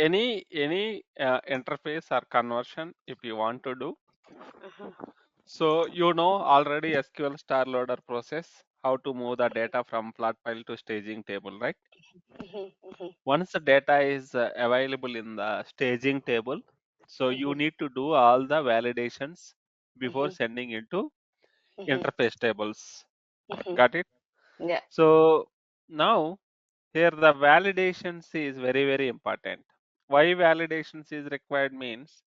any interface or conversion if you want to do. So you know already SQL star loader process, how to move the data from plot file to staging table, right? Once the data is available in the staging table, so you need to do all the validations before sending into interface tables. Got it? Yeah. So now here the validations is very, very important. Why validations is required means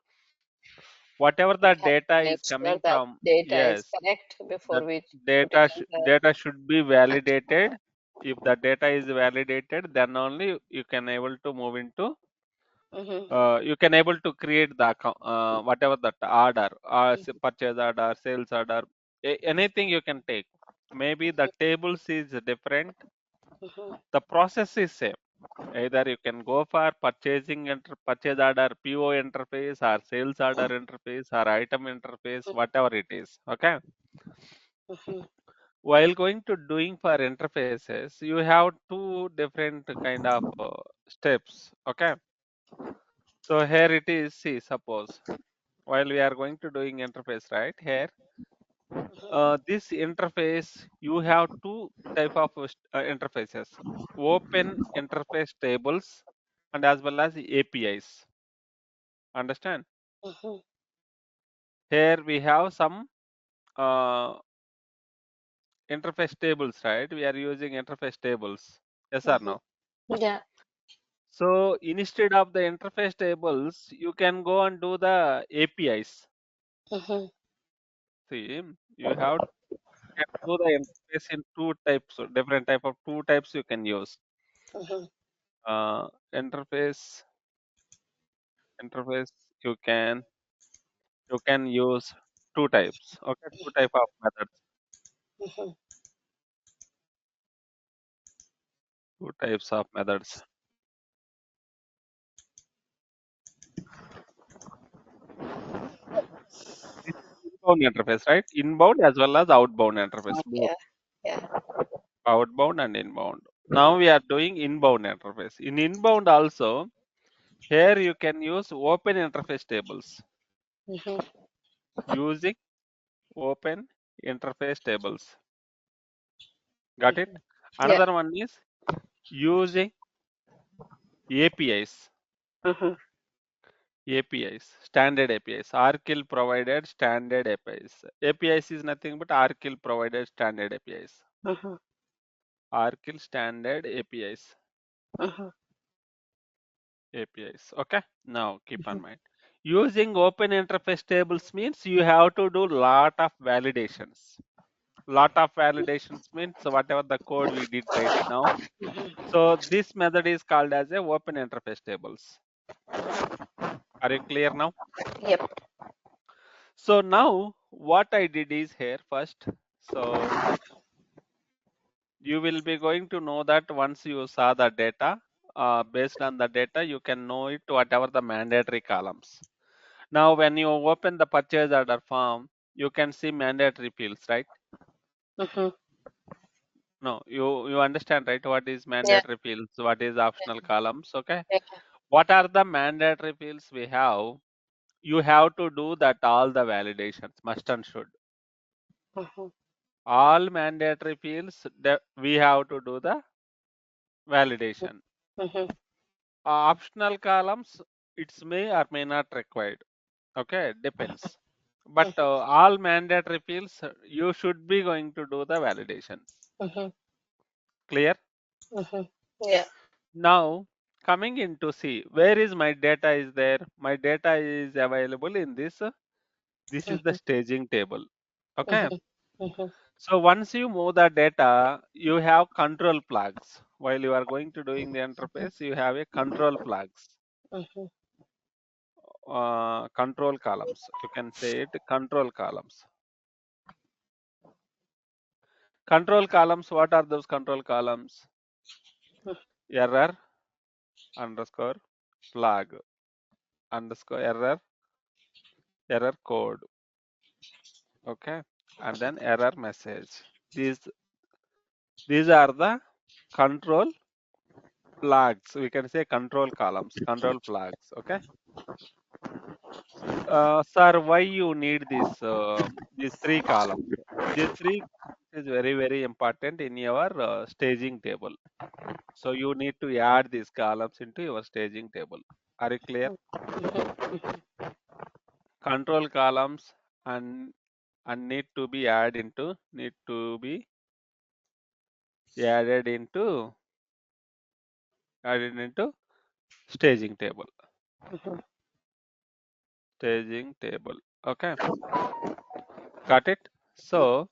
whatever We the have to data make is sure coming that from, data is yes, correct before the we put it data in the data should be action. validated. If the data is validated, then only you can able to move into you can able to create the whatever that order, purchase order, sales order, anything you can take. Maybe the tables is different, the process is same. Either you can go for purchasing purchase order PO interface or sales order interface or item interface, whatever it is. Okay. While going to doing for interfaces, you have two different kind of steps. Okay. So here it is. See, suppose while we are going to doing interface, right here, this interface you have two type of interfaces: open interface tables and as well as APIs. Understand? Here we have some uh, interface tables, right? We are using interface tables. Yes or no? Yeah. So instead of the interface tables, you can go and do the APIs. See, you have can do the interface in two types, different type of two types you can use. Interface, interface you can use two types. Okay, two type of methods, two types of methods. This is inbound interface, right? Inbound as well as outbound interface, both Yeah. Yeah. outbound and inbound. Now we are doing inbound interface. In inbound also, here you can use open interface tables using open interface tables. Got it? Yeah. Another one is using APIs. APIs, standard APIs. Arkill provided standard APIs. APIs is nothing but Arkill provided standard APIs. Arkill standard APIs. APIs. Okay. Now keep in mind. Using open interface tables means you have to do lot of validations. Lot of validations means whatever the code we did right now. So this method is called as a open interface tables. Are you clear now? Yep. So now what I did is here first. So you will be going to know that once you saw the data, based on the data, you can know it whatever the mandatory columns. Now, when you open the purchase order form, you can see mandatory fields, right? No, you understand, right? What is Yeah. mandatory fields? What is optional columns? Okay. Yeah. What are the mandatory fields we have? You have to do that all the validations, must and should. All mandatory fields that we have to do the validation. Optional columns, it's may or may not required. Okay, depends. But all mandatory fields, you should be going to do the validations. Clear? Yeah. Now, coming into see, where is my data is there? My data is available in this. This is the staging table. Okay. So once you move the data, you have control flags. While you are going to doing the interface, you have a control flags. Control columns. You can say it control columns. Control columns, what are those control columns? Error underscore flag underscore error code. Okay. And then error message. These are the control flags. We can say control columns, control flags. Okay. Sir, why you need these three columns? These three is very very important in your staging table. So you need to add these columns into your staging table. Are you clear? Control columns and need to be added into added into staging table. Staging table. Okay, got it. So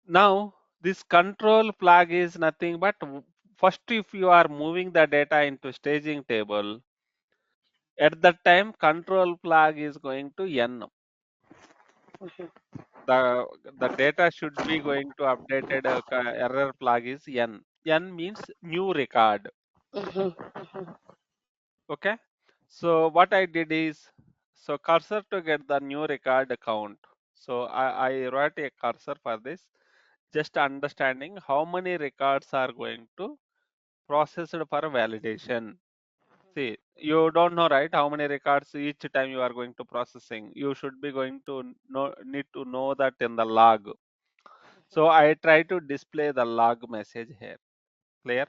now this control flag is nothing but first if you are moving the data into staging table, at that time control flag is going to n. The data should be going to updated error flag is n. N means new record. Okay. So what I did is, so cursor to get the new record count. So I wrote a cursor for this, just understanding how many records are going to processed for validation. See, you don't know, right? How many records each time you are going to processing. You should be going to need to know that in the log. So I try to display the log message here. Clear?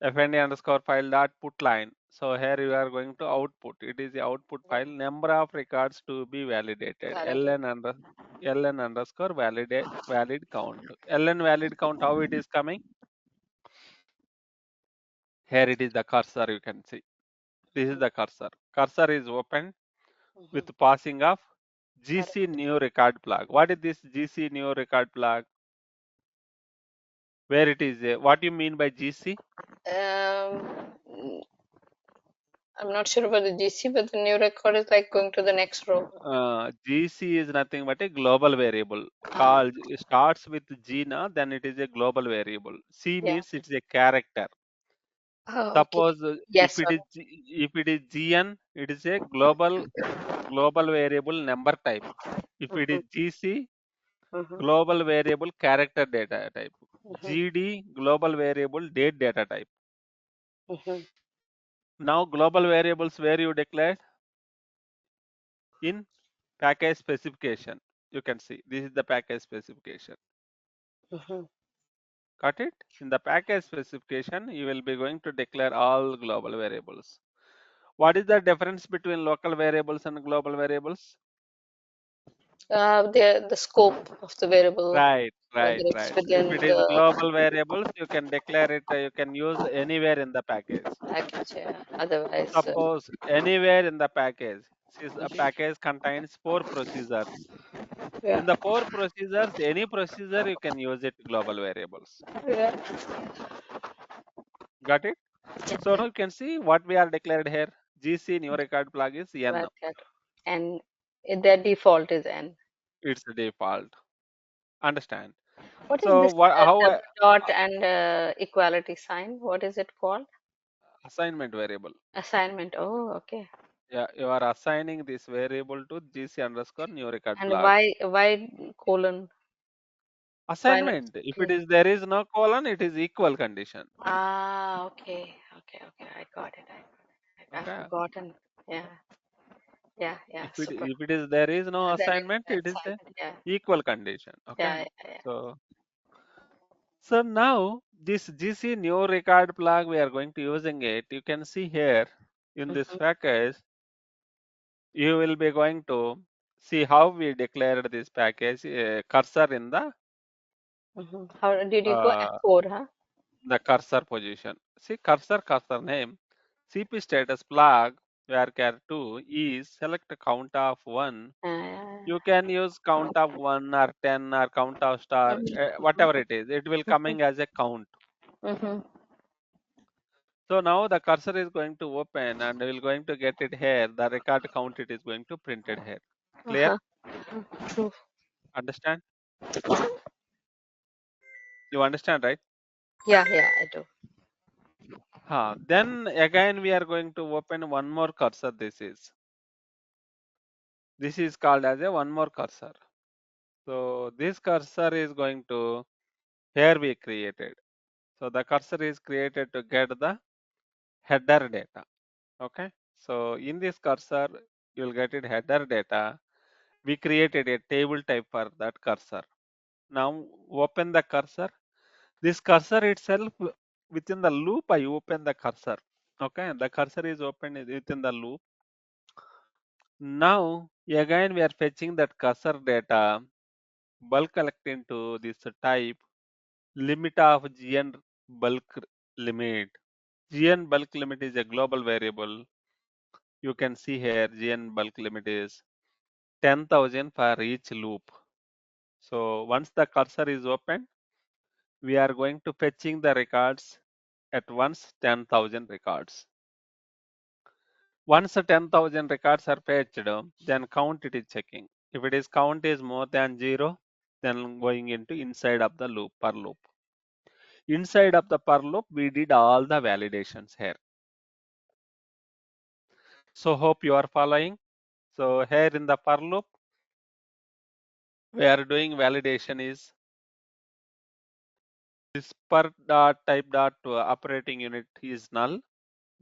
fnd underscore file dot put line. So here you are going to output. It is the output file. Number of records to be validated. Validate. ln underscore valid count. ln valid count. How it is coming? Here it is the cursor. You can see. This is the cursor. Cursor is open with passing of GC new record flag. What is this GC new record flag? Where it is? What you mean by GC? Mm, I'm not sure about the GC, but the new record is like going to the next row. GC is nothing but a global variable. Ah, Called it starts with G now, then it is a global variable. C yeah. means it's a character. Oh, okay. Suppose Yes or if it is GN, it is a global variable number type. If no? it is GC, Mm-hmm. global variable character data type. Mm-hmm. GD, global variable date data type. Mm-hmm. Now global variables where you declare in package specification. You can see this is the package specification. Mm-hmm. Got it? In the package specification, you will be going to declare all global variables. What is the difference between local variables and global variables? The scope of the variable, Right, whether right, it's right. If within it is the global variables, you can declare it, you can use anywhere in the package. package, yeah. Otherwise, Suppose anywhere in the package, since a package contains 4 procedures. yeah. In the 4 procedures, any procedure you can use it global variables. Yeah. Got it? Yeah, So yeah. now you can see what we are declared here. GC new record flag is N. But that, and their default is N. It's the default. Understand? What is So this what? How? double dot and equality sign? What is it called? Assignment variable. Assignment. Oh, okay. Yeah, you are assigning this variable to GC underscore new record And flag. why colon? Why not Assignment. If it clean? is there is no colon, it is equal condition. Ah, okay, okay, okay. I got it. I've Okay. forgotten. Yeah, yeah, yeah. Super. If it is there is no Then it assignment, is it is a assignment. Yeah, equal condition. Okay. yeah, yeah, yeah. So now this GC new record flag we are going to using it. You can see here in this Mm-hmm, package, you will be going to see how we declared this package cursor in mm-hmm. How did you go? uh, F4, huh? the cursor position. See cursor name CP status flag where char 2 is select count of 1. Yeah, You can use count of 1 or 10 or count of star, whatever it is. It will coming as a count. mm-hmm. So now the cursor is going to open and we will going to get it here. The record count it is going to printed here. Clear? Uh-huh. True. Understand? You understand, right? Yeah, yeah, I do. Then again we are going to open one more cursor. This is called as a one more cursor. So this cursor is going to here we created. So the cursor is created to get the header data. Okay. So in this cursor, you'll get it header data. We created a table type for that cursor. Now open the cursor. This cursor itself, within the loop, I open the cursor. Okay. The cursor is open within the loop. Now again we are fetching that cursor data, bulk collect into this type limit of GN bulk limit. GN bulk limit is a global variable. You can see here GN bulk limit is 10,000 for each loop. So once the cursor is open, we are going to fetching the records at once 10,000 records. Once the 10,000 records are fetched, then count it is checking. If it is count is more than 0, then going into inside of the loop per loop. Inside of the per loop, we did all the validations here. So hope you are following. So here in the for loop, we are doing validation is this per dot type dot operating unit is null,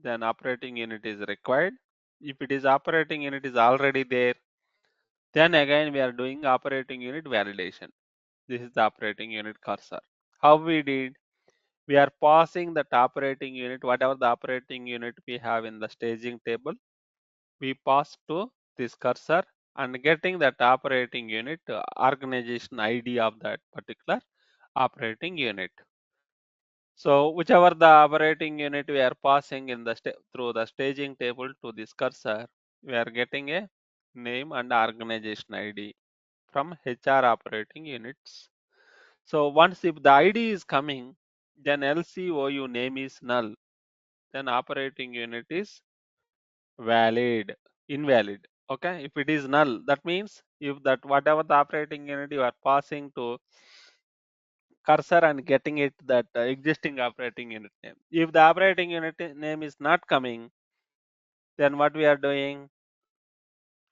then operating unit is required. If it is operating unit is already there, then again we are doing operating unit validation. This is the operating unit cursor. How we did? We are passing that operating unit, whatever the operating unit we have in the staging table, we pass to this cursor and getting that operating unit organization ID of that particular operating unit. So whichever the operating unit we are passing in the through the staging table to this cursor, we are getting a name and organization ID from HR operating units. So once if the ID is coming, then LCOU name is null, then operating unit is valid, invalid. Okay, if it is null, that means if that whatever the operating unit you are passing to cursor and getting it that existing operating unit name. If the operating unit name is not coming, then what we are doing?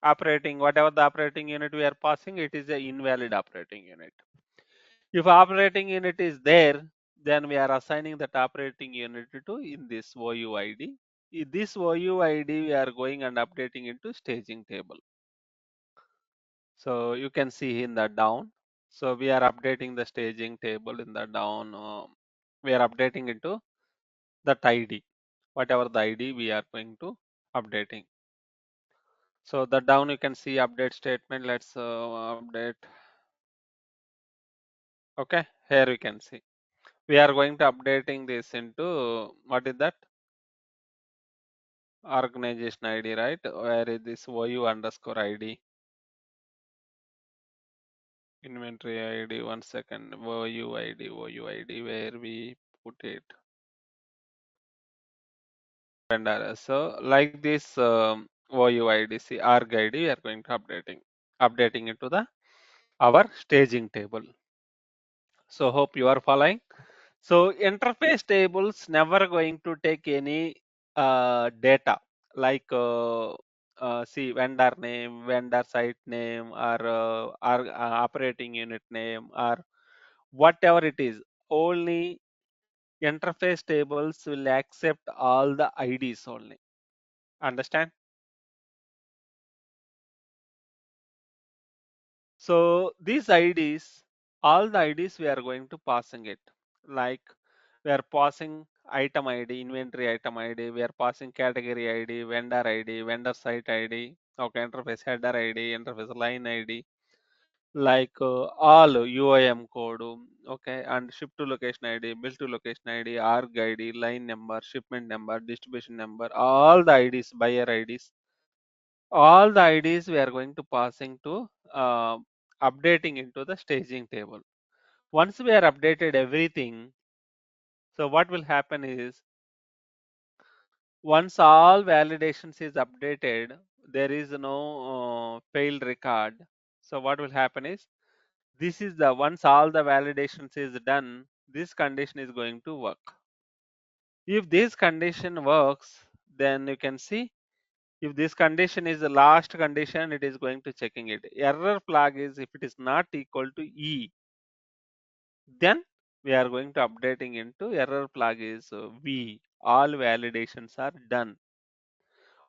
Operating whatever the operating unit we are passing, it is a invalid operating unit. If operating unit is there, then we are assigning that operating unit to in this OUID. In this OUID, we are going and updating into staging table. So you can see in the down. So we are updating the staging table in the down. We are updating into that ID, whatever the ID we are going to updating. So the down you can see update statement. Let's update. Okay, here you can see. We are going to updating this into what is that? Organization ID, right? Where is this OU underscore ID? Inventory ID, 1 second. OU ID, where we put it? Vendor. So like this OUIDC arg ID, we are going to updating it to the our staging table. So hope you are following. So interface tables never going to take any data like see vendor name, vendor site name, or operating unit name, or whatever it is. Only interface tables will accept all the IDs only. Understand? So these IDs, all the IDs we are going to passing it. Like we are passing item ID, inventory item ID, we are passing category ID, vendor ID, vendor site ID, okay, interface header ID, interface line ID, like all UIM code, okay, and ship to location ID, bill to location ID, ARG ID, line number, shipment number, distribution number, all the IDs, buyer IDs, all the IDs we are going to passing to uh, updating into the staging table. Once we are updated everything, so what will happen is once all validations is updated, there is no failed record. So what will happen is this is the once all the validations is done, this condition is going to work. If this condition works, then you can see if this condition is the last condition, it is going to checking it. Error flag is if it is not equal to E, then we are going to updating into error flag is V. All validations are done.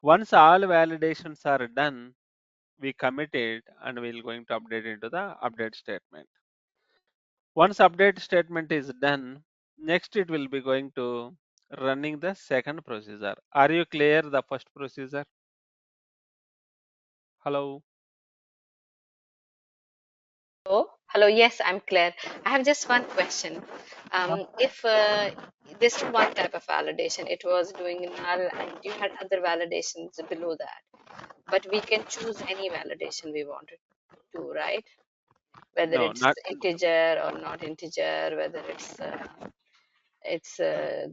Once all validations are done, we commit it and we're going to update into the update statement. Once update statement is done, next it will be going to running the second procedure. Are you clear the first procedure? Hello? Hello, yes, I'm Claire. I have just one question. Huh? If this is one type of validation, it was doing null, and you had other validations below that, but we can choose any validation we wanted to, right? Whether No, it's not integer or not integer, whether it's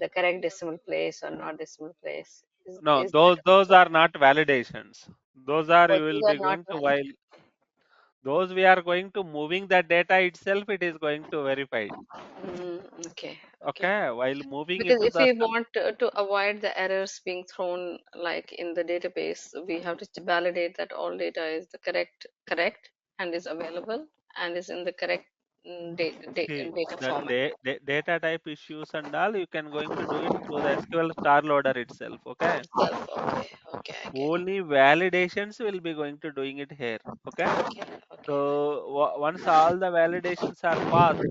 the correct decimal place or not decimal place. no, Is that those also? are not validations. Those are Or you will those are be not going to valid? while those we are going to moving the data itself, it is going to verify. Okay, okay. Okay, while moving Because into if the we want to avoid the errors being thrown like in the database, we have to validate that all data is the correct and is available and is in the correct see data the format data type issues and all, you can going to do it through the SQL star loader itself. Okay, itself. Okay, okay, I get it. only validations will be going to doing it here. Okay, Okay, so okay. once all the validations are passed,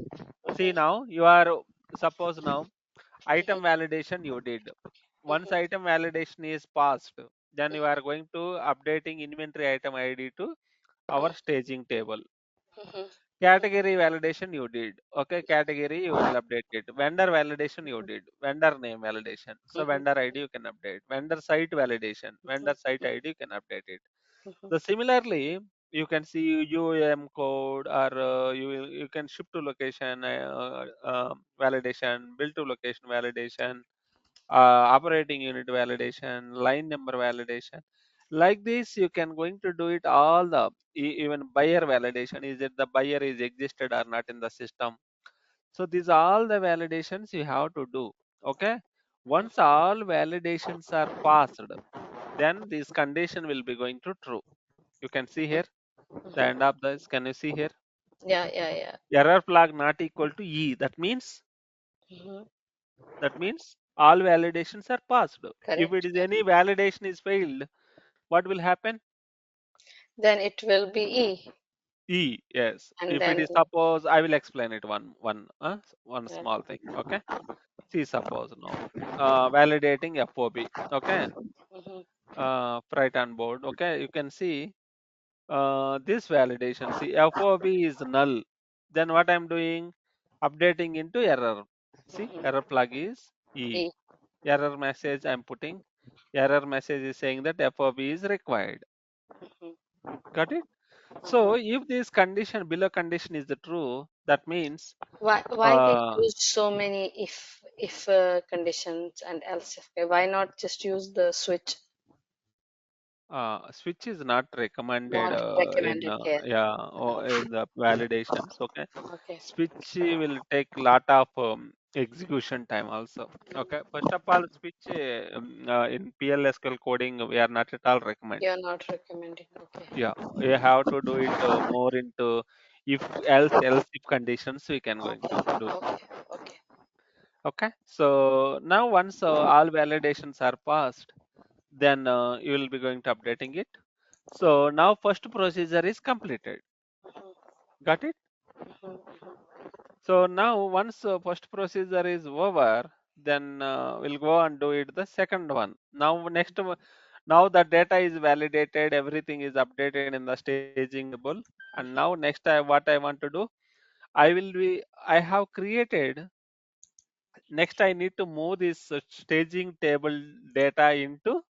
see Mhm, now you are suppose now item mhm, validation you did. Once mhm, item validation is passed, then you mhm, are going to updating inventory item ID to our staging table. mhm, mhm, Category validation you did. Okay, category you will update it. Vendor validation you did. Vendor name validation. So mhm, vendor ID you can update. Vendor site validation. Vendor site mhm, ID you can update it. mhm, The similarly, you can see UAM code or you can ship to location validation, build to location validation, operating unit validation, line number validation. Like this, you can going to do it all the even buyer validation. Is it the buyer is existed or not in the system? So these all the validations you have to do. Okay. Once all validations are passed, then this condition will be going to true. You can see here the mhm. end of this. Can you see here? Yeah, yeah, yeah. Error flag not equal to E. Mhm. That means all validations are passed. If it Correct. is any validation is failed, what will happen? Then it will be E, E, yes. and If it then is suppose, I will explain it one yeah. small thing. Okay. See, suppose now, validating FOB. Okay. Mhm, Right on board. Okay. You can see this validation. See, FOB is null. Then what I'm doing? Updating into error. See, mhm. error flag is E. E. Error message I'm putting. Error message is saying that FOB is required. Mhm, Got it? So mhm. if this condition below condition is the true, that means Why they uh, use so many if conditions and else if? Why not just use the switch? switch is not recommended Not in recommended here. in the validations. Okay, Okay. switch will take lot of execution time also. Okay, first of all, switch in PLSQL coding we are not at all recommend. You're not recommending. Okay. Yeah, you have to do it more into if else if conditions we can going Okay. to do. Okay. Okay. Okay, so now once all validations are passed, then you will be going to updating it. So now first procedure is completed. Mhm, Got it? mhm, mhm. So now once first procedure is over, then we'll go and do it the second one. Now now the data is validated, everything is updated in the staging table, and now next what I want to do, I have created. Next, I need to move this staging table data into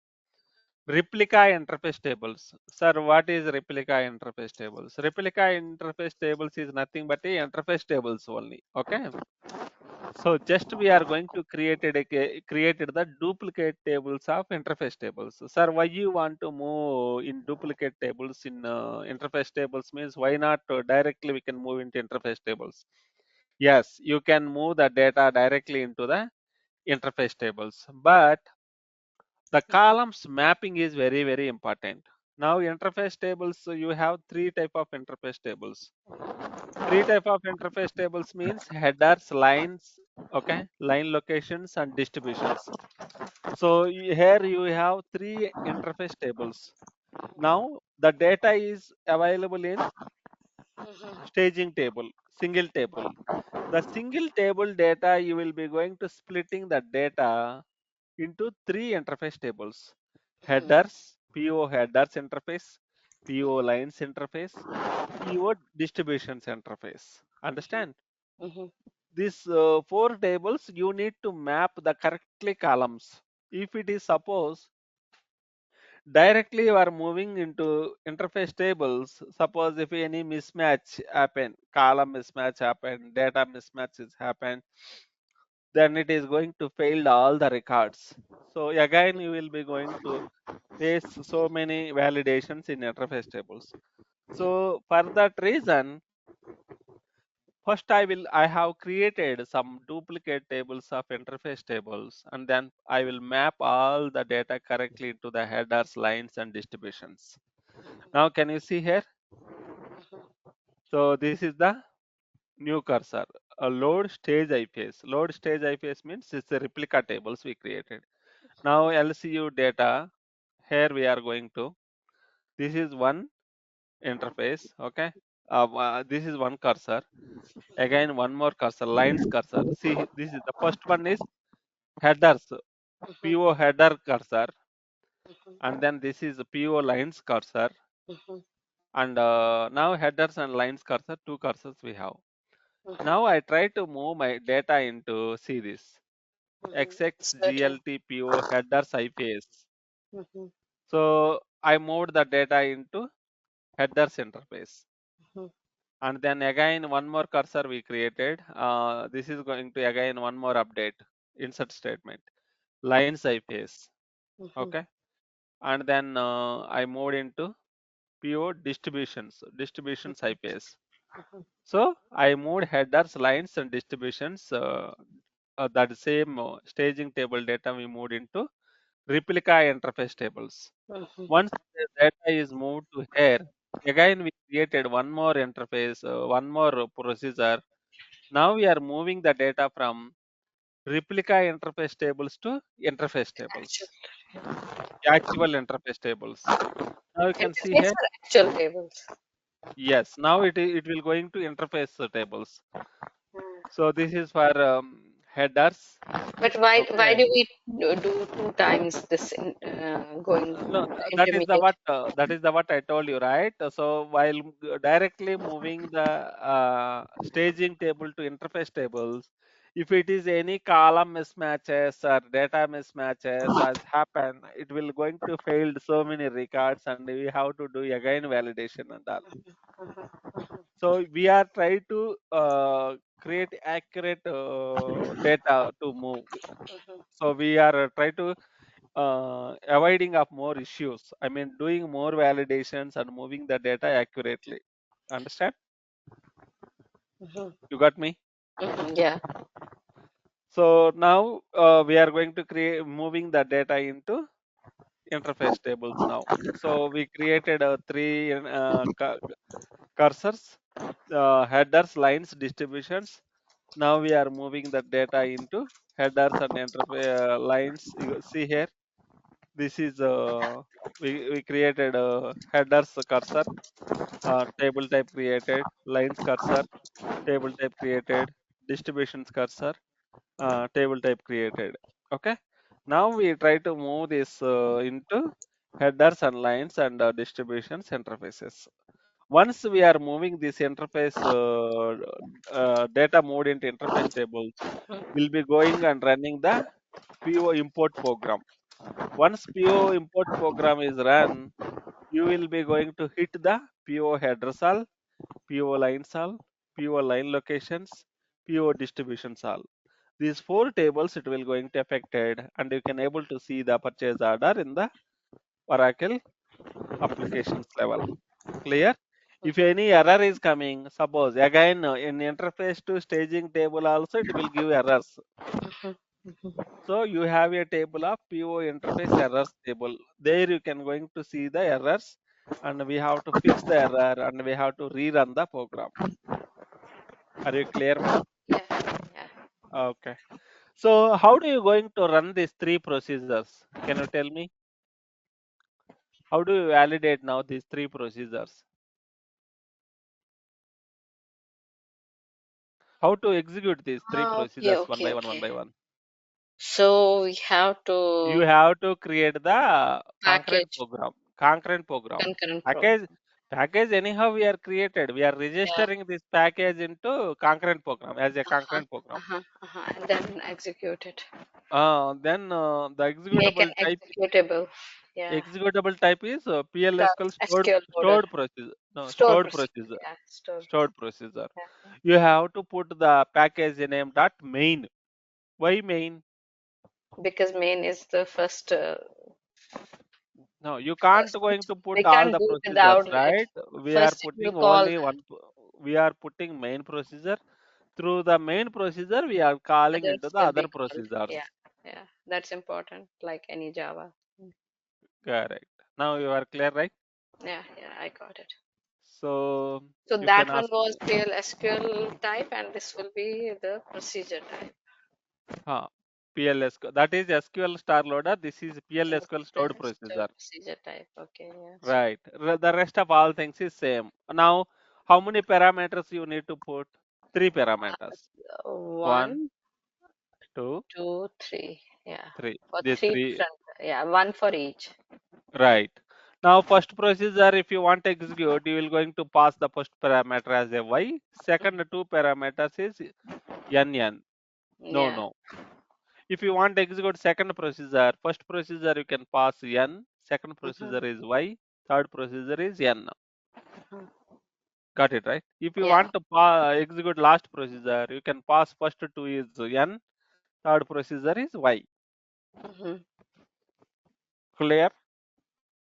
replica interface tables. Sir, what is replica interface tables? Replica interface tables is nothing but a interface tables only. Okay. So just we are going to created the duplicate tables of interface tables. Sir, why you want to move in duplicate tables in interface tables means why not directly we can move into interface tables? Yes, you can move the data directly into the interface tables, but the columns mapping is very important. Now interface tables, so you have three type of interface tables. Three type of interface tables means headers, lines, okay, line locations and distributions. So here you have three interface tables. Now the data is available in staging table, single table. The single table data, you will be going to splitting the data into three interface tables: headers, PO headers interface, PO lines interface, PO distributions interface. Understand? Mhm. These four tables, you need to map the correctly columns. If it is suppose directly you are moving into interface tables, suppose if any mismatch happen, column mismatch happen, data mismatch is happen, then it is going to fail all the records. So again, you will be going to face so many validations in interface tables. So for that reason, first I have created some duplicate tables of interface tables, and then I will map all the data correctly to the headers, lines, and distributions. Now can you see here? So this is the new cursor. A load stage IPS. Load stage IPS means it's the replica tables we created. Now LCU data, here we are going to, this is one interface, okay. This is one cursor. Again, one more cursor, lines cursor. See, this is the first one is headers, Mhm. PO header cursor, Mhm. and then this is PO lines cursor, Mhm. and now headers and lines cursor, two cursors we have. Mhm. Now I try to move my data into, see this, Mhm. XX Certain. GLT PO headers IPS. Mhm. So I moved the data into headers interface. Mhm. And then again one more cursor we created. This is going to again one more update, insert statement, lines IPS. Mhm. Okay. And then I moved into PO distributions IPS. Mhm. So I moved headers, lines, and distributions. That same staging table data we moved into replica interface tables. Mhm. Once the data is moved to here, again we created one more interface, one more procedure. Now we are moving the data from replica interface tables to interface tables, Actual actual interface tables. Now you can see interface here. or actual tables. Yes, now it will going to interface tables. Mm. So this is for headers. But why Okay. do we do two times this going No, intermediate? that is the what I told you, right? So while directly moving the staging table to interface tables, if it is any column mismatches or data mismatches has happened, it will going to fail so many records, and we have to do again validation and all. So we are trying to create accurate data to move. So we are trying to avoiding of more issues. I mean, doing more validations and moving the data accurately. Understand? Mhm. You got me? Mhm. Yeah. So now we are going to create moving the data into interface tables now. So we created three cursors, headers, lines, distributions. Now we are moving the data into headers and interface lines. You see here, this is we created a headers cursor, table type created, lines cursor, table type created, distributions cursor, table type created. Okay. Now we try to move this into headers and lines and distributions interfaces. Once we are moving this interface data mode into interface tables, we'll be going and running the PO import program. Once PO import program is run, you will be going to hit the PO headers all, PO lines all, PO line locations, PO distributions all. These four tables it will going to affected, and you can able to see the purchase order in the Oracle applications level. Clear? If Mhm. any error is coming, suppose again in interface to staging table also it will give errors. Mhm. Mhm. So you have a table of PO interface errors table. There you can going to see the errors. and we have to fix the error and we have to rerun the program. Are you clear, ma'am? Yeah, yeah. Okay. So how do you going to run these three procedures? Can you tell me? How do you validate now these three procedures? How to execute these three Okay, procedures one okay, by one, one okay. by one? So we have You to have to create the concurrent package program. Concurrent program. concurrent program. Package anyhow we are created. We are Yeah. registering this package into concurrent program as a Uh-huh, concurrent program. and then execute it. Then the Make an executable type executable. Yeah. is PLSQL SQL loader. stored procedure. No, Store stored procedure. procedure. Yeah, store. Stored procedure. Yeah. You have to put the package name dot main. Why main? Because main is the No, you can't first. going to put We all can't the do procedures, without it. right? We are First, it will putting call only one. We are putting main procedure. Through the main procedure, we are calling into others the will other be called. procedures. Yeah, yeah. That's important, like any Java. Mm. Correct. Now you are clear, right? Yeah, yeah, I got it. So So you can that one ask. was real SQL type, and this will be the procedure type. Huh, PLSQL. That is SQL star loader. This is PLSQL stored Store procedure. procedure type. Okay, yeah. Right. The rest of all things is same. Now, how many parameters you need to put? Three parameters. One, One, two, two, three. Yeah, three. for These three three. different. Yeah, one for each. Right. Now, first procedure, if you want to execute, you will going to pass the first parameter as a y. Second two parameters is NN. No, Yeah. no. If you want to execute second procedure, first procedure you can pass N. Second Hmm. procedure is Y. Third procedure is N. Hmm. Got it, right? If you Yeah. want to execute last procedure, you can pass first two is N. Third procedure is Y. Hmm. Clear?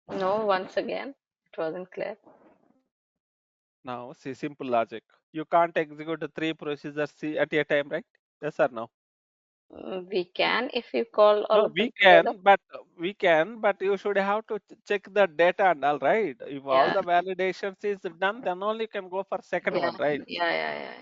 No, once again, it wasn't clear. Now, see, simple logic. You can't execute three procedures at a time, right? Yes or no? We can if you call all No, of them together. we can, but you should have to check the data and all, right? If all Yeah. the validations is done, then only you can go for second Yeah. one, right? Yeah. Yeah. Yeah.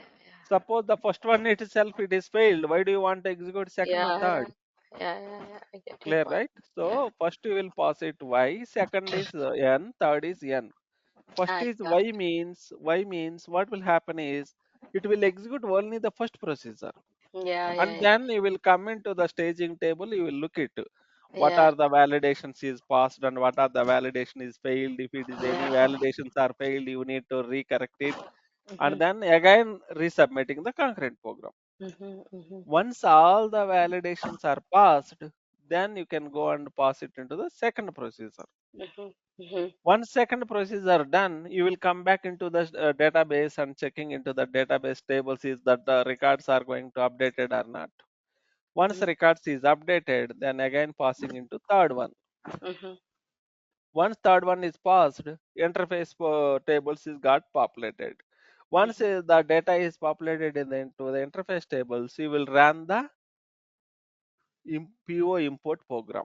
Suppose the first one itself it is failed. Why do you want to execute second and Yeah. Yeah. third? Yeah. Yeah. Yeah. I get your Clear, point. right? Yeah. So first you will pass it y, second is n, third is n. First I is got. y means what will happen is it will execute only the first procedure, Yeah. and Yeah. then you will come into the staging table. You will look at what Yeah. are the validations is passed and what are the validation is failed. If it is any Yeah. validations are failed, you need to recorrect it, Mm-hmm. and then again resubmitting the concurrent program. Mm-hmm. Mm-hmm. Once all the validations are passed, then you can go and pass it into the second procedure. Mm-hmm. Mm-hmm. Once second procedure done, you will come back into the database and checking into the database tables is that the records are going to updated or not. Once records is updated, then again passing into third one. Mm-hmm. Once third one is passed, interface tables is got populated. Once Mm-hmm. the data is populated into the interface tables, you will run the PO import program.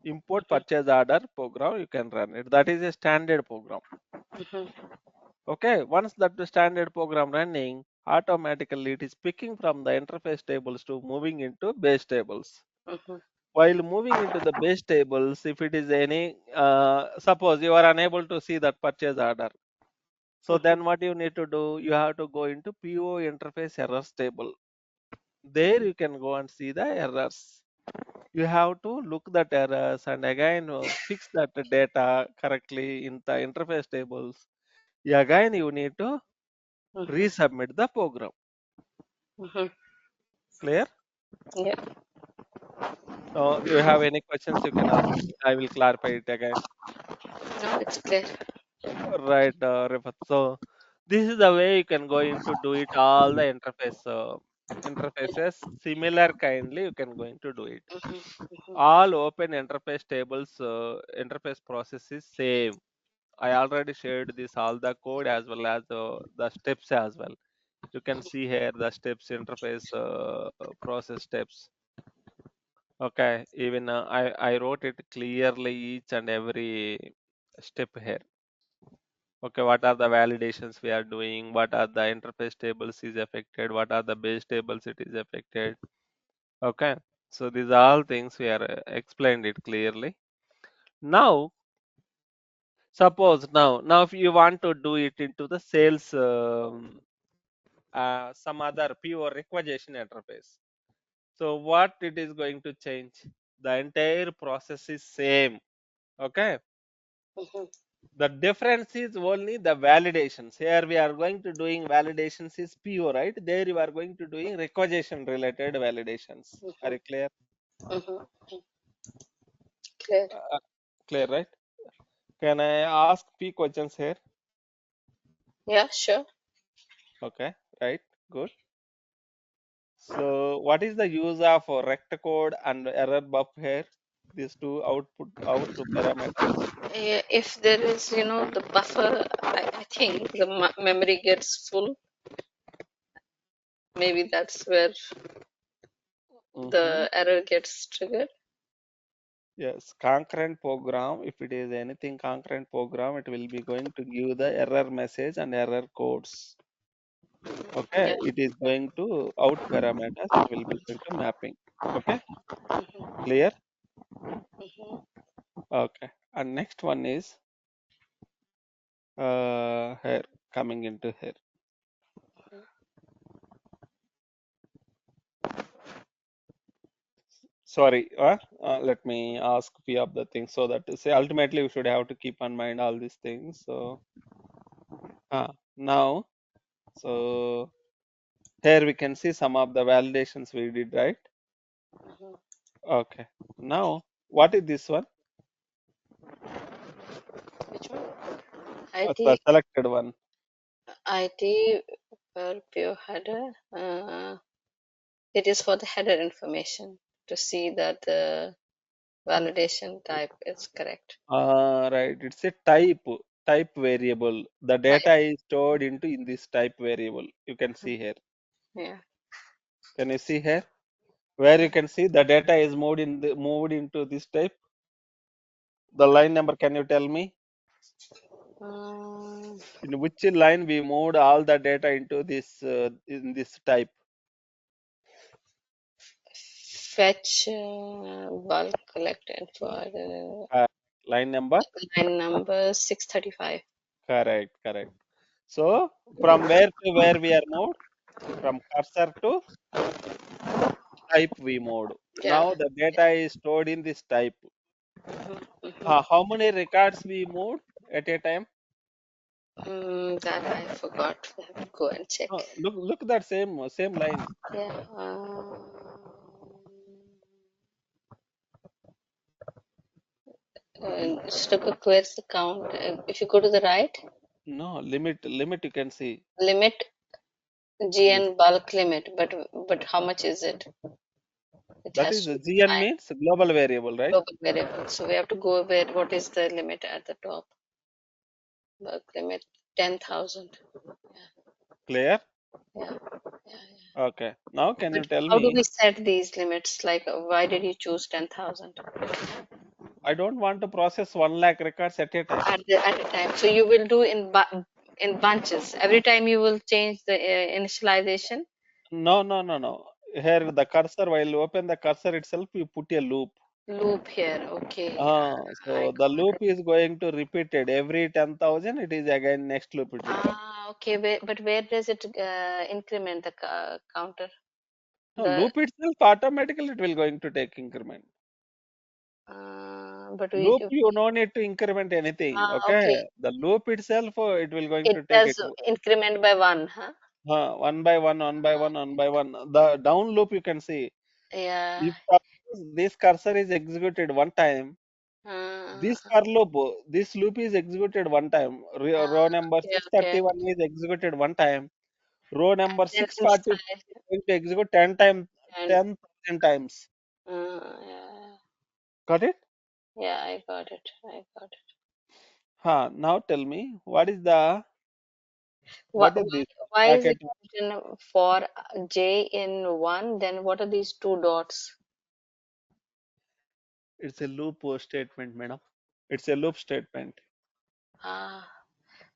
Import Mm-hmm. purchase order program, you can run it. That is a standard program. Mm-hmm. Okay, once that the standard program running, automatically it is picking from the interface tables to moving into base tables. Mm-hmm. While moving into the base tables, if it is any, suppose you are unable to see that purchase order. So Mm-hmm. then what you need to do, you have to go into PO interface errors table. There you can go and see the errors. You have to look that errors and again fix that data correctly in the interface tables. Again you need to Mm-hmm. resubmit the program. Mm-hmm. Clear? Yeah. You have any questions you can ask me. I will clarify it again. No, it's clear. Right, Rifat. So this is the way you can go into do it all the interfaces similar kindly you can going to do it. Mm-hmm. Mm-hmm. All open interface tables interface process is same. I already shared this all the code as well as the steps as well. You can see here the steps interface process steps. Okay, even I wrote it clearly each and every step here. Okay, what are the validations we are doing? What are the interface tables is affected? What are the base tables it is affected? Okay, so these are all things we are explained it clearly. Now, suppose now if you want to do it into the sales, some other pure requisition interface. So what it is going to change? The entire process is same. Okay. Mhm. The difference is only the validations. Here we are going to doing validations is pure, right? There you are going to doing requisition related validations. Are Mhm. you clear? Mhm. Clear. Clear, right? Can I ask few questions here? Yeah, sure. Okay, right, good. So what is the use of rect code and error buff here? These two output parameters. If there is, the buffer, I think the memory gets full. Maybe that's where Mm-hmm. the error gets triggered. Yes, concurrent program. If it is anything concurrent program, it will be going to give the error message and error codes. Yeah. Okay, it is going to out parameters. It will be going to mapping. Okay, clear. Mhm. Okay, and next one is here coming into here. Sorry, let me ask few of the things so that say ultimately we should have to keep in mind all these things. So now so here we can see some of the validations we did, right? Mhm. Okay. Now what is this one? Which one? The IT, selected one. IT per pure header. It is for the header information to see that the validation type is correct. Right. It's a type variable. The Type. data is stored into in this type variable. You can see here. Yeah. Can you see here? Where you can see the data is moved into this type. The line number, can you tell me? Um, In which line we moved all the data into this in this type? Fetch bulk collected for Uh, Line number? line number 635. Correct, correct. So from where to where we are moved? From cursor to type we moved. Yeah. Now the data is stored in this type. Mhm. How many records we moved at a time? That I forgot. We have to go and check. Look that same line. Yeah. Just look at where's the count. If you go to the right, No, limit you can see limit this. GN bulk limit, but how much is it? It That has is to be GN high means global variable, right? global variable. So we have to go where what is the limit at the top? Bulk limit 10,000. Clear? Yeah, yeah, yeah. Okay. Now can But you tell how do me? we set these limits? Like, why did you choose 10,000 I don't want to process 1 lakh records at a time. at a time? So you will do in bunches. Every time you will change the initialization No, no, no, no. Here the cursor, while you open the cursor itself, you put a loop. loop here. Okay, I So the got loop it. is going to repeat it every 10,000. It is again next loop it will come. Okay. But where does it increment the counter? No, The loop itself automatically it will going to take increment. but Loop you no need to increment anything. Okay, okay. the loop itself it will going It to take it does increment by one, huh? one by one, one by one, one by one. The down loop you can see. Yeah. If suppose this cursor is executed one time, Uh, this loop is executed one time. Row number okay, okay. 631 is executed one time. Row number Then 640 is inside, going to execute 10 times, and 10,000 times. yeah, Got it? yeah, I got it. I got it. Now tell me Why, what is why, this why is packet? it written for J in one? Then what are these two dots? It's a loop statement, madam. It's a loop statement. Ah,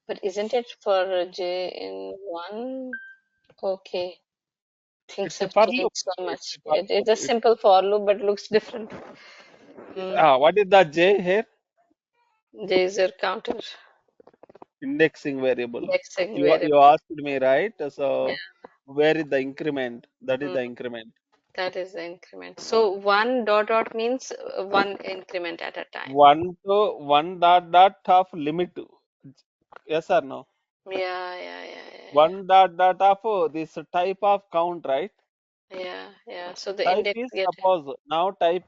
But isn't it for J in one? Okay, things It's a have for loop. changed so It's much. a for It is loop. a simple for loop, but looks different. Mm. What is the J here? J is your counter, Indexing variable. indexing You variable. asked me, right? So Yeah, where is the increment? That is mm, the increment. that is the increment. So one dot dot means one increment at a time. One dot dot of limit. Yes or no? Yeah, yeah, yeah, yeah, One dot dot of this type of count, right? yeah, yeah, yeah. So the Type index is get. suppose now type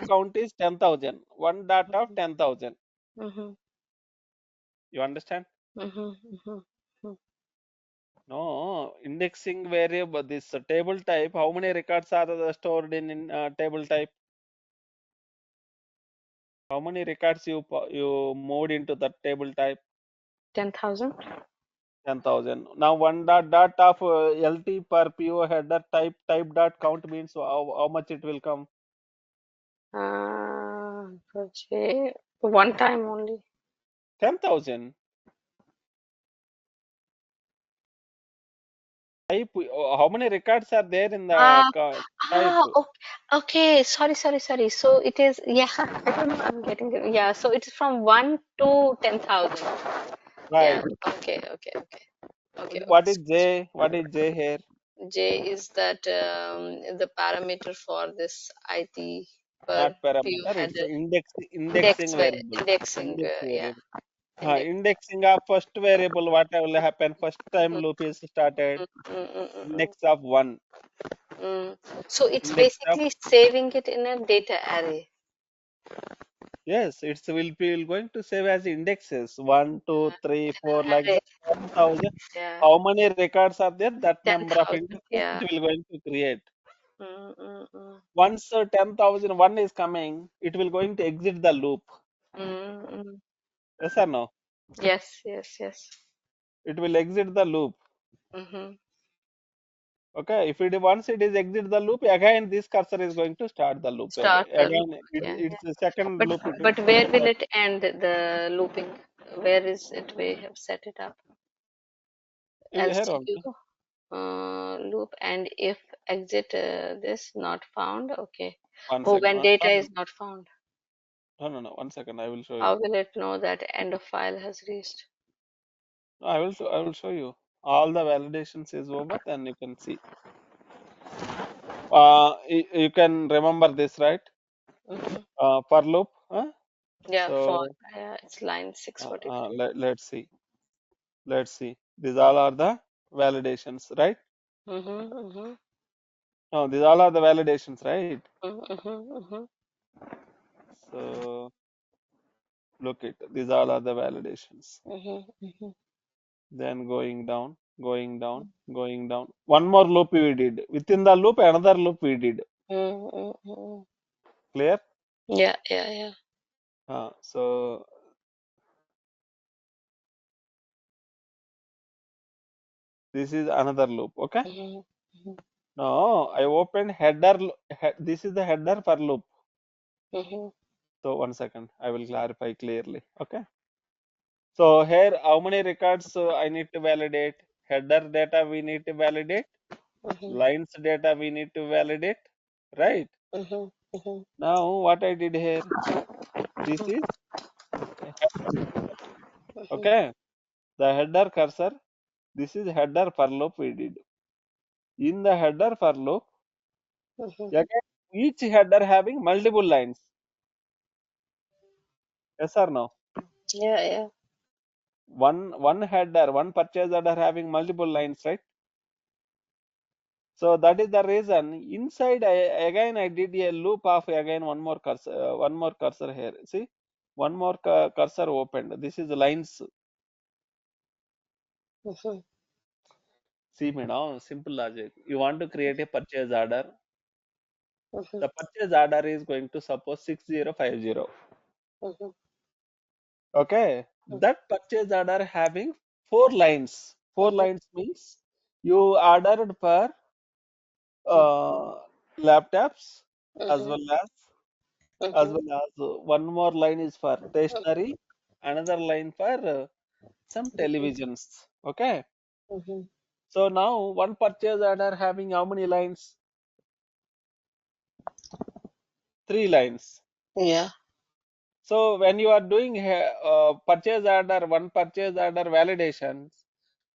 count is 10,000. One dot of 10,000. Mm-hmm, You understand? mm-hmm, mm-hmm. No, indexing variable, this table type, how many records are stored in table type? How many records you moved into that table type? 10,000. 10,000. Now one dot dot of LT per PO header type dot count means how much it will come? For J, one time only. 10,000. Type, how many records are there in the Ah, type? okay, okay. Sorry, sorry, sorry. So it is, yeah, I don't know. I'm getting it. Yeah, so it's from 1 to 10,000. Yeah, Right. okay, okay, okay, okay, What okay. is J? What is J here? J is that the parameter for this IT per Not view parameter, it's header. indexing variable. Indexing, Index yeah, variable. index. Indexing of first variable, what will happen? First time Mm, loop is started. mm, mm, mm, mm, mm. Index of one. Mm. So it's Index of basically saving it in a data array. yes, it's will going to save as indexes one, two, three, four, like Array, that. 10,000. yeah, How many records are there? That number of 10,000, indexes yeah. it will going to create. Mm, mm, mm, Once 10,000 one is coming, it will going to exit the loop. mm, mm. Yes or no? Yes, yes, yes. It will exit the loop. Mm-hmm. Okay, if it once it is exit the loop, again this cursor is going to start the loop again. Start the loop Again, again. it's the second But loop it will but where will start. it end the looping? Where is it? We have set it up. Here LCU only. loop, and if exit this not found. Okay. One Oh, second. when data is not found, No. 1 second. I will show you. how will it know that end of file has reached? No, I will show you. All the validations is over, then you can see. You can remember this, right? Hmm. For loop. Huh? Yeah, for So it's line 643. let's see. Let's see. These all are the validations, right? Mm-hmm, mm-hmm, No, these all are the validations, right? mm-hmm, mm-hmm, So look it. These all are the validations. mm-hmm, mm-hmm, Then going down, going down, going down. One more loop we did. Within the loop, another loop we did. mm-hmm. Clear? Yeah, yeah, yeah. So this is another loop. Okay. Mm-hmm, mm-hmm, Now I opened header. This is the header for loop. mm-hmm, So 1 second, I will clarify clearly. Okay. So here, how many records I need to validate? Header data we need to validate. mm-hmm, Lines data we need to validate. Right. mm-hmm, mm-hmm, Now what I did here, this is a header. mm-hmm, Okay. The header cursor. This is header for loop we did. In the header for loop, mm-hmm. again, each header having multiple lines. Yes or no? Yeah, yeah. One header, one purchase order having multiple lines, right? So that is the reason. Inside, again I did a loop of again one more cursor here. See, one more cursor opened. This is lines. Mm-hmm, See me now, simple logic. You want to create a purchase order. mm-hmm, The purchase order is going to suppose 6050. mm-hmm, Okay, that purchase order having four lines. Four mm-hmm, lines means you ordered for uh, laptops as mm-hmm, well mm-hmm, as one more line is for stationery, another line for some televisions. Okay. Mm-hmm. So now one purchase order having how many lines? 3 lines. Yeah. So when you are doing purchase order, one purchase order validations,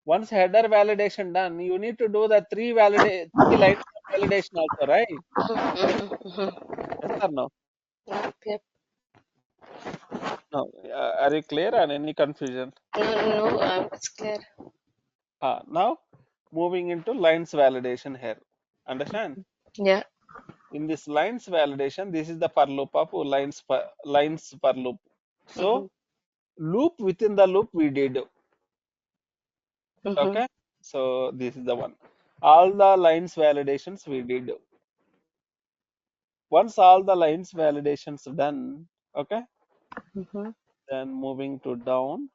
once header validation done, you need to do the 3 lines of validation also, right? Mm-hmm. Mm-hmm. Yes or no? Yep, yep. No. Are you clear on any confusion? No, no, no, it's clear. Now moving into lines validation here. Understand? Yeah. In this lines validation, this is the for loop of lines for loop. Mm-hmm. So loop within the loop we did. Mm-hmm. Okay. So this is the one. All the lines validations we did. Once all the lines validations done, okay, Mm-hmm. then moving to down,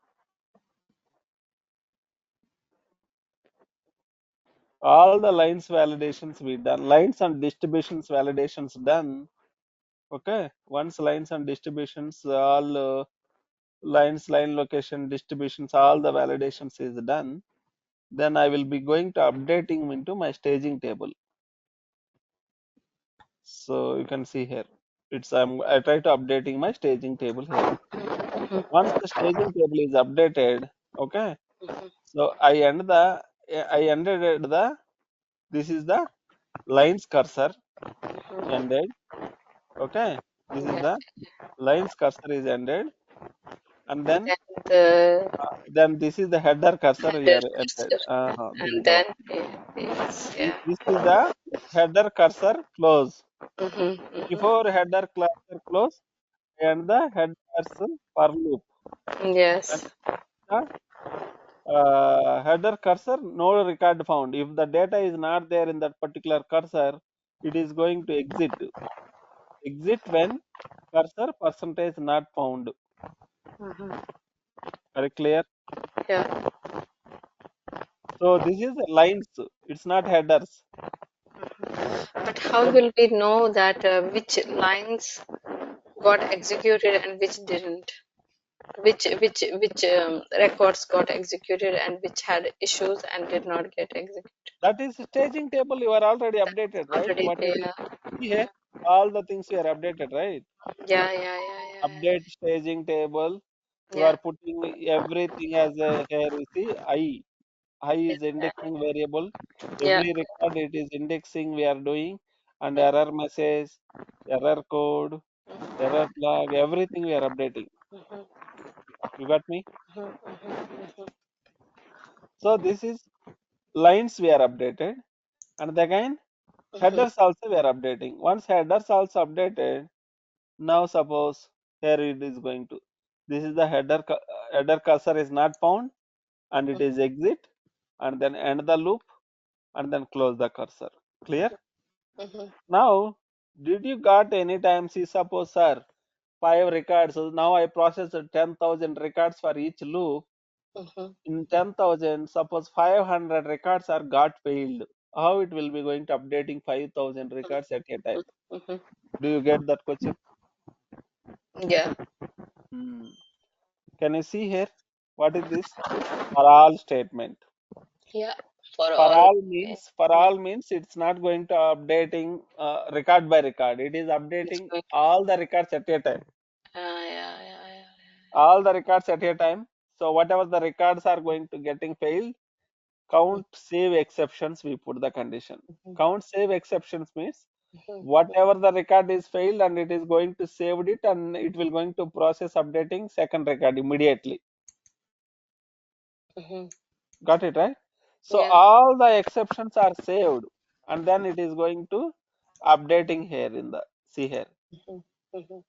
all the lines validations we done, lines and distributions validations done. Okay, once lines and distributions, all lines, line location, distributions, all the validations is done. Then I will be going to updating into my staging table. So you can see here, I try to updating my staging table here. Once the staging table is updated, okay. So I ended the this is the lines cursor ended. Okay, this is Yeah. the lines cursor is ended, and And the then this is the header cursor header here ended. cursor. This is And the then one. it's, yeah. This is the header cursor close. Mm-hmm. Mm-hmm. Before header cursor close and the header cursor for loop. And Yes. the header cursor no record found. If the data is not there in that particular cursor, it is going to exit. Exit when cursor percentage not found. Mm-hmm. Very clear? Yeah. So this is lines. It's not headers. But how So will we know that which lines got executed and which didn't? Which records got executed and which had issues and did not get executed? that is staging table. You are already updated, right? Already What you did there. see here, all the things you are updated, right? Yeah, yeah, yeah, yeah, Update staging table. You yeah. are putting everything as a here. You see, I Yeah, is indexing variable. yeah. Every record it is indexing we are doing, and error message, error code, error flag, everything we are updating. Mm-hmm, You got me? mm-hmm, mm-hmm, So this is lines we are updated, and again mm-hmm, headers also we are updating. Once headers also updated, now suppose here it is going to. This is the header cursor is not found, and it is exit, and then end the loop, and then close the cursor. Clear? mm-hmm, Now, did you got any time? See, suppose, sir, 5 records. So now I processed 10,000 records for each loop. mm-hmm, In 10,000, suppose 500 records are got failed. How it will be going to updating 5,000 records at a time? mm-hmm. Do you get that question? Yeah, Hmm. Can you see here? What is this? For all statement. yeah. For For all. all Okay. Mm. means it's not going to updating record by record. It is It's updating going. all the records at a time. Yeah, yeah, yeah. All the records at a time. So whatever the records are going to getting failed, count save exceptions. We put the condition. Mm-hmm, Count save exceptions means mm-hmm, whatever the record is failed and it is going to save it and it will going to process updating second record immediately. mm-hmm. Got it right? So Yeah. all the exceptions are saved and then it is going to updating here in the see here. Mm-hmm, mm-hmm,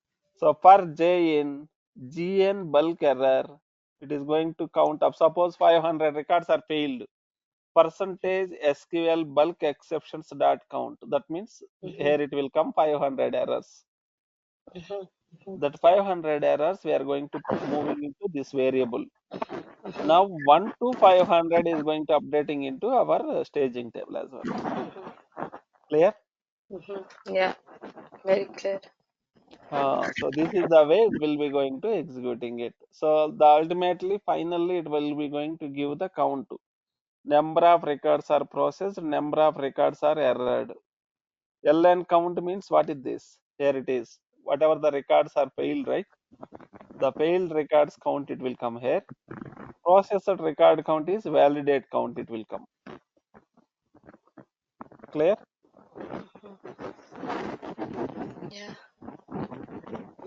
So per j in gn bulk error, it is going to count up. Suppose 500 records are failed. Percentage SQL bulk exceptions dot count. That means mm-hmm, here it will come 500 errors. mm-hmm, That 500 errors we are going to moving into this variable. mm-hmm, Now 1 to 500 is going to updating into our staging table as well. mm-hmm, Clear? mm-hmm. Yeah, very clear. So this is the way it will be going to executing it. So the ultimately, finally, it will be going to give the count. Number of records are processed, number of records are errored. LN count means what is this? Here it is. Whatever the records are failed, right? The failed records count it will come here. Processed record count is validate count it will come. Clear? Yeah.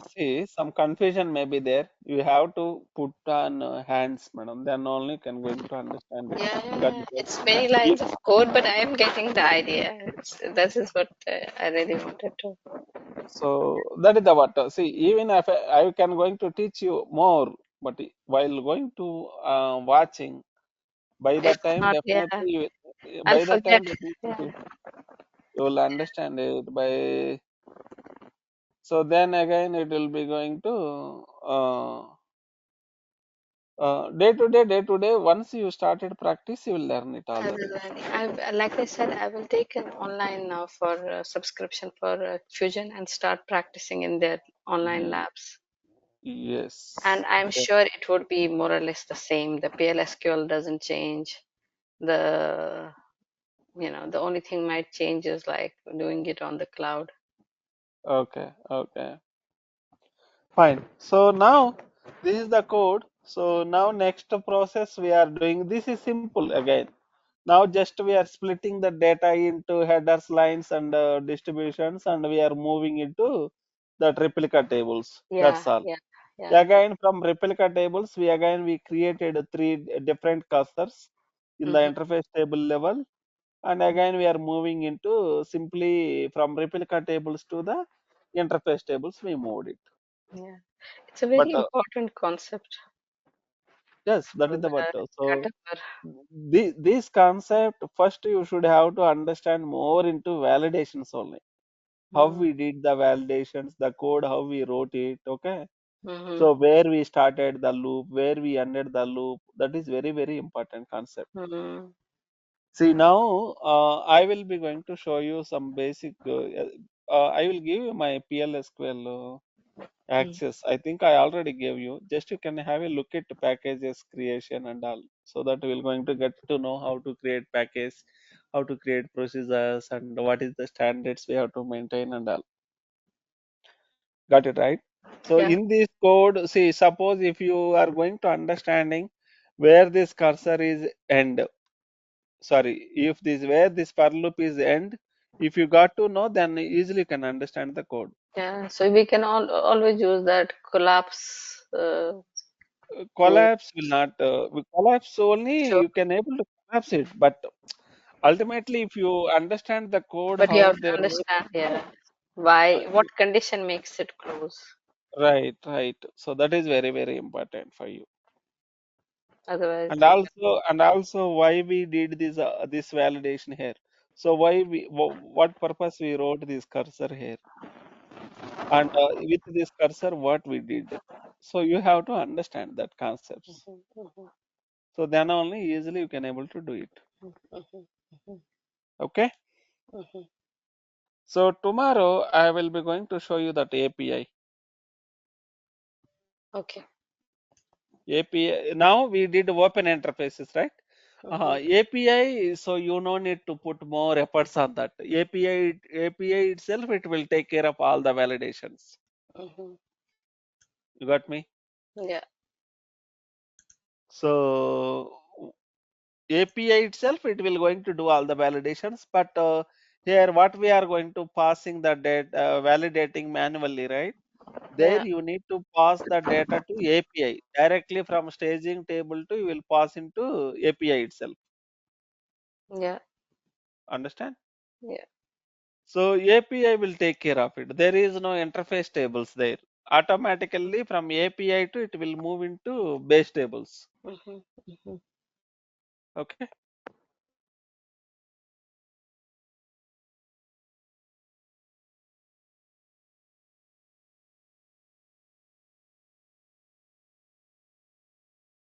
See, some confusion may be there. You have to put on hands, madam. Then only can going to understand it. Yeah, yeah, Got yeah. it? Right? It's many lines of code, but I am getting the idea. This is what I really wanted to. So that is the what. See, even if I can going to teach you more, but while going to watching, by that It's time not, yeah. definitely you, I'll by that forget. time definitely Yeah. you will understand it. By so then again it will be going to day to day. Once you started practice, you will learn it I will already. learn. Like I said, I will take an online now for subscription for Fusion and start practicing in their online Ye- labs. And Yes. I'm sure it would be more or less the same. The PLSQL doesn't change. The, the only thing might change is like doing it on the cloud. Okay. Okay. Fine. So now this is the code. So now next process we are doing. This is simple again. Now just we are splitting the data into headers, lines, and distributions, and we are moving into the replica tables. Yeah, That's all. yeah, yeah, Again from replica tables, we created three different cursors in the hmm, interface table level, and again we are moving into simply from replica tables to the interface tables. We moved it, yeah. It's a but very important concept yes, that for is the the matter. So cutover. this concept first you should have to understand more into validations only. How Mm-hmm. we did the validations, the code, how we wrote it. Okay. Mm-hmm. So where we started the loop, where we ended the loop. That is very very important concept. Mm-hmm. See now, I will be going to show you some basic. I will give you my PLSQL access. I think I already gave you. Just you can have a look at the packages creation and all. So that we're going to get to know how to create package, how to create procedures, and what is the standards we have to maintain and all. Got it right? So Yeah, in this code, see, suppose if you are going to understanding where this cursor is end, sorry, if this where this for loop is end, if you got to know, then easily can understand the code. yeah. So we can always use that collapse to Collapse will not collapse only show, you can able to collapse it, but ultimately if you understand the code but you how have they to wrote, understand, yeah, why, uh, what condition makes it close. right, so that is very very important for you. Otherwise, And you also why we did this validation here. So why what purpose we wrote this cursor here, and with this cursor what we did. So you have to understand that concepts, can. Hmm. so then only easily you can able to do it. Hmm. Hmm. Hmm. Okay. Hmm. So tomorrow I will be going to show you that API. Okay. API. Now we did open interfaces, right? Hmm. API. So you no need to put more efforts on that. API itself it will take care of all the validations. Hmm. You got me? Yeah. So API itself it will going to do all the validations, but here what we are going to passing the data validating manually, right? There Yeah. you need to pass the data to API directly from staging table to you will pass into API itself. Yeah. Understand? Yeah. So API will take care of it. There is no interface tables there. Automatically from API to it will move into base tables. Hmm. Hmm. Okay.